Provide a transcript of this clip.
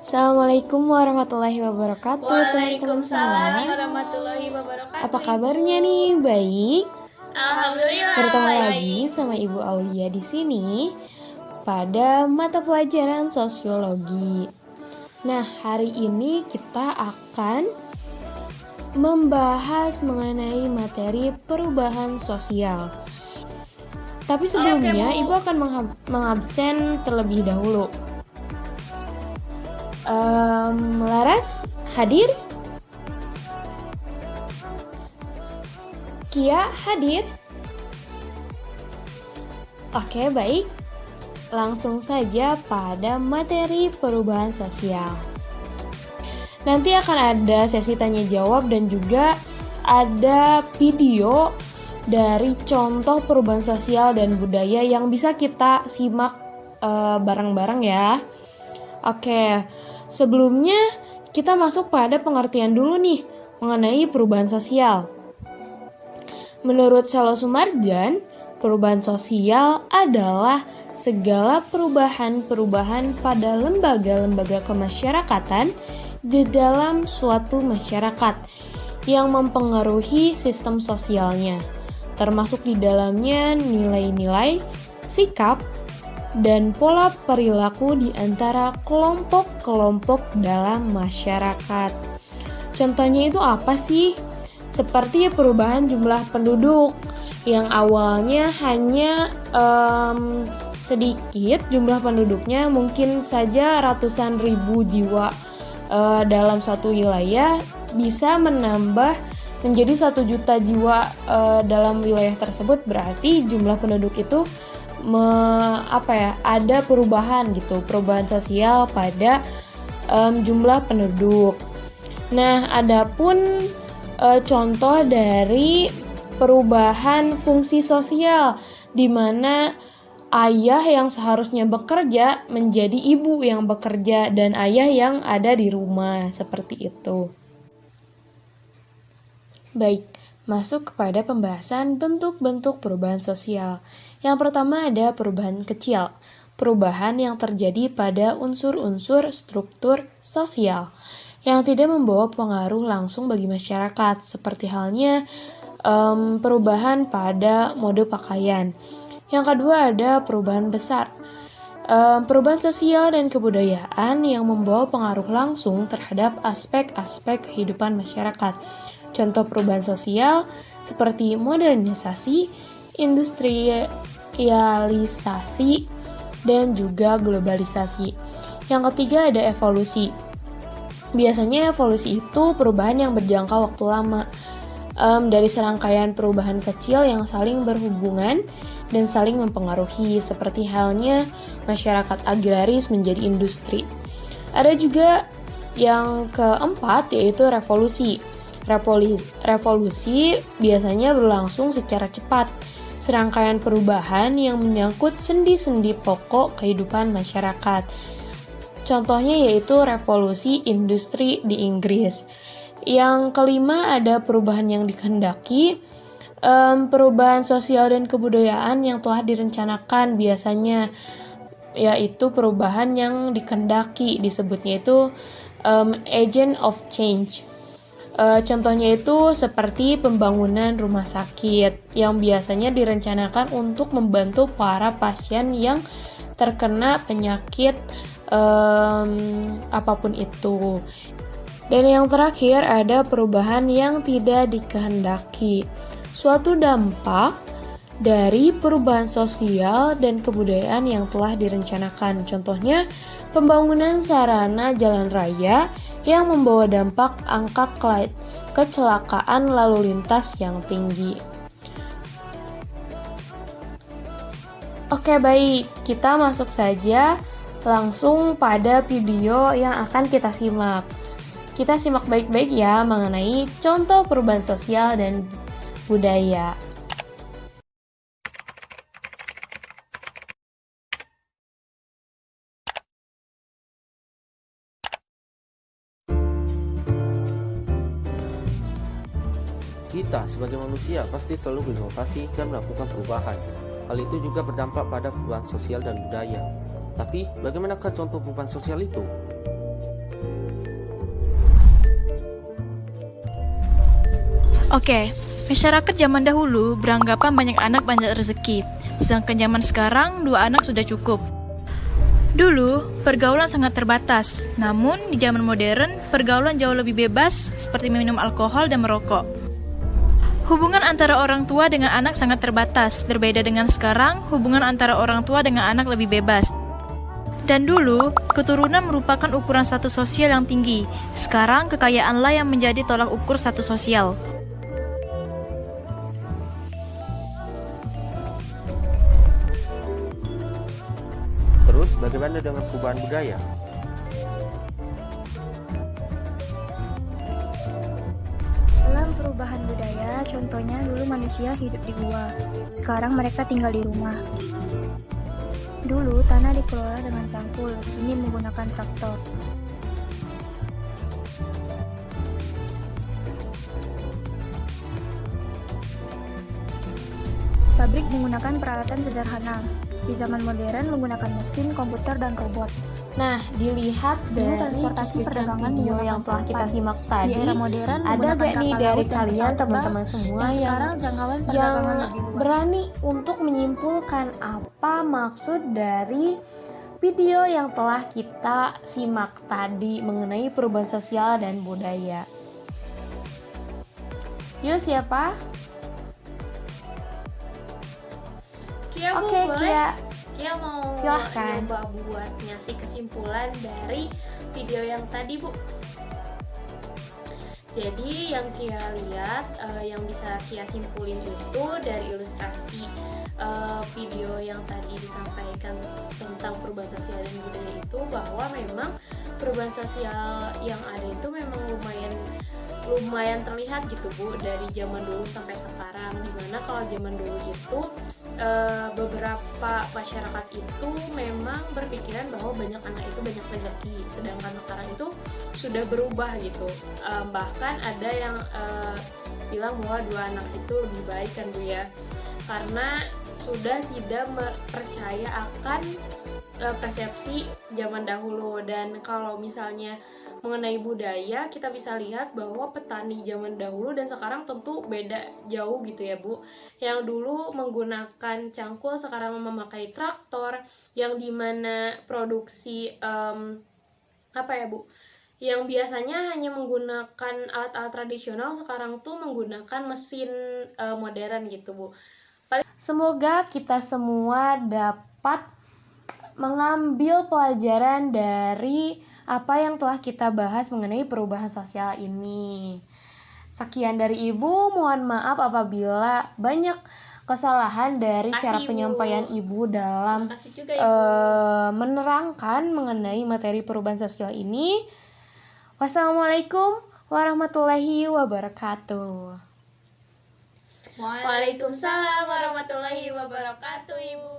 Assalamualaikum warahmatullahi wabarakatuh, teman-teman Waalaikumsalam semua. warahmatullahi wabarakatuh. Apa kabarnya nih? Baik. Alhamdulillah. Bertemu baik. lagi sama Ibu Aulia di sini pada mata pelajaran sosiologi. Nah, hari ini kita akan membahas mengenai materi perubahan sosial. Tapi sebelumnya, Oke, Bu. Ibu akan mengabsen terlebih dahulu. Laras hadir? Kia hadir? Oke, baik. Langsung saja pada materi perubahan sosial. Nanti akan ada sesi tanya jawab dan juga ada video dari contoh perubahan sosial dan budaya yang bisa kita simak bareng-bareng ya. Oke, sebelumnya kita masuk pada pengertian dulu nih mengenai perubahan sosial. Menurut Salo Sumarjan, perubahan sosial adalah segala perubahan-perubahan pada lembaga-lembaga kemasyarakatan di dalam suatu masyarakat yang mempengaruhi sistem sosialnya, termasuk di dalamnya nilai-nilai, sikap, dan pola perilaku di antara kelompok-kelompok dalam masyarakat. Contohnya itu apa sih? Seperti perubahan jumlah penduduk yang awalnya hanya sedikit jumlah penduduknya, mungkin saja ratusan ribu jiwa dalam satu wilayah bisa menambah menjadi 1 juta jiwa dalam wilayah tersebut. Berarti jumlah penduduk itu ada perubahan gitu, perubahan sosial pada jumlah penduduk. Nah, adapun contoh dari perubahan fungsi sosial di mana ayah yang seharusnya bekerja menjadi ibu yang bekerja dan ayah yang ada di rumah, seperti itu. Baik, masuk kepada pembahasan bentuk-bentuk perubahan sosial. Yang pertama ada perubahan kecil, perubahan yang terjadi pada unsur-unsur struktur sosial yang tidak membawa pengaruh langsung bagi masyarakat, seperti halnya perubahan pada mode pakaian. Yang kedua ada perubahan besar, perubahan sosial dan kebudayaan yang membawa pengaruh langsung terhadap aspek-aspek kehidupan masyarakat. Contoh perubahan sosial seperti modernisasi, industrialisasi, dan juga globalisasi. Yang ketiga ada evolusi. Biasanya evolusi itu perubahan yang berjangka waktu lama dari serangkaian perubahan kecil yang saling berhubungan dan saling mempengaruhi, seperti halnya masyarakat agraris menjadi industri. Ada juga yang keempat yaitu revolusi. Revolusi biasanya berlangsung secara cepat, serangkaian perubahan yang menyangkut sendi-sendi pokok kehidupan masyarakat. Contohnya yaitu revolusi industri di Inggris. Yang kelima ada perubahan yang dikehendaki, perubahan sosial dan kebudayaan yang telah direncanakan biasanya, yaitu perubahan yang dikehendaki, disebutnya itu agent of change. Contohnya itu seperti pembangunan rumah sakit yang biasanya direncanakan untuk membantu para pasien yang terkena penyakit apapun itu. Dan yang terakhir ada perubahan yang tidak dikehendaki, suatu dampak dari perubahan sosial dan kebudayaan yang telah direncanakan. Contohnya pembangunan sarana jalan raya yang membawa dampak angka kecelakaan lalu lintas yang tinggi. Oke, baik, kita masuk saja langsung pada video yang akan kita simak. Kita simak baik-baik ya mengenai contoh perubahan sosial dan budaya. Kita sebagai manusia pasti selalu berinovasi dan melakukan perubahan. Hal itu juga berdampak pada perubahan sosial dan budaya. Tapi, bagaimanakah contoh perubahan sosial itu? Oke, masyarakat zaman dahulu beranggapan banyak anak banyak rezeki, sedangkan zaman sekarang 2 anak sudah cukup. Dulu, pergaulan sangat terbatas, namun di zaman modern, pergaulan jauh lebih bebas seperti minum alkohol dan merokok. Hubungan antara orang tua dengan anak sangat terbatas, berbeda dengan sekarang, hubungan antara orang tua dengan anak lebih bebas. Dan dulu, keturunan merupakan ukuran status sosial yang tinggi. Sekarang, kekayaanlah yang menjadi tolak ukur status sosial. Terus bagaimana dengan perubahan budaya? Dalam perubahan budaya, contohnya dulu manusia hidup di gua, sekarang mereka tinggal di rumah. Dulu tanah dikelola dengan cangkul, kini menggunakan traktor. Pabrik menggunakan peralatan sederhana. Di zaman modern menggunakan mesin, komputer, dan robot. Nah, dilihat dari transportasi cuplikan perdagangan video menggunakan yang telah kita sampan. simak Di tadi, era modern ada menggunakan gak nih kapal dari laut dan kalian pesawat teman-teman terbang, semua yang yang sekarang jangkauan perdagangan lebih luas. berani untuk menyimpulkan apa maksud dari video yang telah kita simak tadi mengenai perubahan sosial dan budaya? Yuk, siapa? Kia, Bu, Oke, boleh? Kia. Kia mau Silahkan. nyoba buat ngasih kesimpulan dari video yang tadi, Bu. Jadi yang Kia lihat, yang bisa Kia simpulin itu dari ilustrasi video yang tadi disampaikan tentang perubahan sosial dan budaya itu, bahwa memang perubahan sosial yang ada itu memang lumayan terlihat gitu, Bu, dari zaman dulu sampai sekarang. Dimana kalau zaman dulu itu beberapa masyarakat itu memang berpikiran bahwa banyak anak itu banyak rezeki, sedangkan sekarang itu sudah berubah gitu. Bahkan ada yang bilang bahwa 2 anak itu lebih baik kan, Bu, ya, karena sudah tidak percaya akan persepsi zaman dahulu. Dan kalau misalnya mengenai budaya, kita bisa lihat bahwa petani zaman dahulu dan sekarang tentu beda jauh gitu ya, Bu. Yang dulu menggunakan cangkul, sekarang memakai traktor, yang dimana produksi apa ya, Bu, yang biasanya hanya menggunakan alat-alat tradisional, sekarang tuh menggunakan mesin modern gitu, Bu. Semoga kita semua dapat mengambil pelajaran dari apa yang telah kita bahas mengenai perubahan sosial ini. Sekian dari Ibu, mohon maaf apabila banyak kesalahan dari Makasih, cara Ibu. penyampaian Ibu dalam Terima kasih juga, Ibu. menerangkan mengenai materi perubahan sosial ini. Wassalamualaikum warahmatullahi wabarakatuh. Waalaikumsalam warahmatullahi wabarakatuh, Ibu.